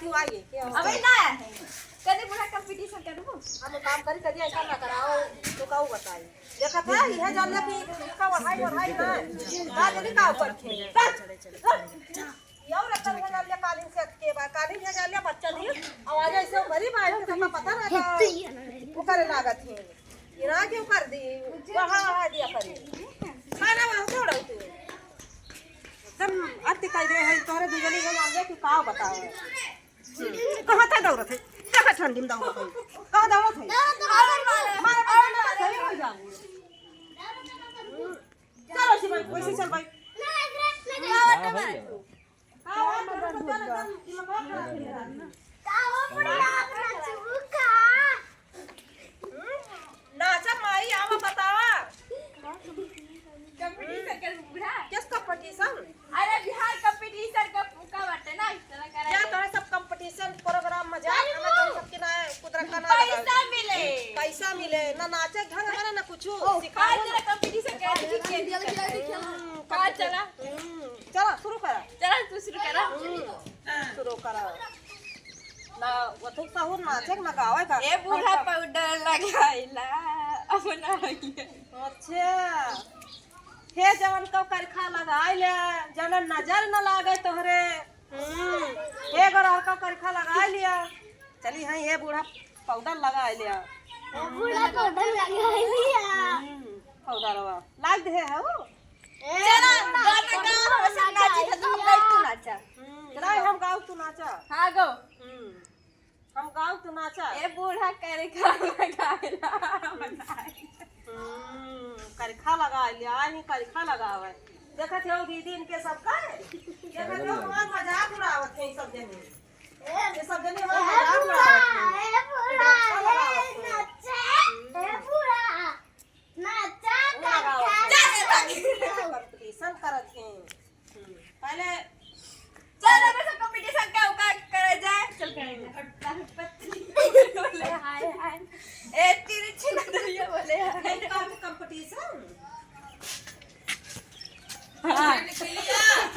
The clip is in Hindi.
थी आइए क्या अबे ना कदे पूरा कंपटीशन करबो हम काम करी कदी ऐसा ना कराओ तो काऊ बताई देखा था यह जान ले कि का बढ़ाई ना का जल्दी का ऊपर थे यो रतन है जान ले कालीन से के बा कालीन है जान ले बच्चा दी आवाज ऐसे भरी बात के सब पता ना वो करे लागत है इना क्यों कर दी वहां आ दिया करी खाना वहां थोड़ा तू तुम अति कह दे है तोरे दुजनी को जान ले कि का बताओ कहां था दौड़त है देखा ठंडी में दौड़त है कहां दौड़त है मारे ना सही हो जाऊं चलो शिवन वैसे चल भाई नाचा माई आवा बतावा कंपटीशन कर बुढ़ा किस कंपटीशन अरे बिहार कंपटीशन का बाटे ना इस तरह करे क्या तोरे सब कंपटीशन प्रोग्राम मजाक ना तो सबके ना कुदरत का ना पैसा मिले ना नाचे ढंग करे ना कुछ सिखा तेरा कंपटीशन कर का चला चला शुरू करा चला तू शुरू करा शुरू करा ना वथुक साहू नाचे ना गावे का ए बूढ़ा पाउडर लगाइला अपना अच्छा हे जवन को करखा लगाइले जन नजर न लागे तोहरे हे गरह को करखा लगाइ लिया चली हां ये बूढ़ा पाउडर लगाइ लिया बूढ़ा पाउडर लगाइ लिया पाउडरवा लाग दे हो चला गाना गा हम नाची तो हम गाई तू नाचा चला हम गाओ तू नाचा हां गो हम गाओ तू नाचा ए बूढ़ा करे खा लगाइला करखा लगा लिया ही करखा लगावे देखत हो दीदी इनके सब का देखत हो हमार मजाक उड़ावत है सब जने ये सब जने हमार मजाक उड़ावत है कंपटीशन करत हैं पहले चल अब सब कंपटीशन का करे जाए चल करेंगे हाय हाय ए तेरे छिना दरिया बोले हाय कंपटीशन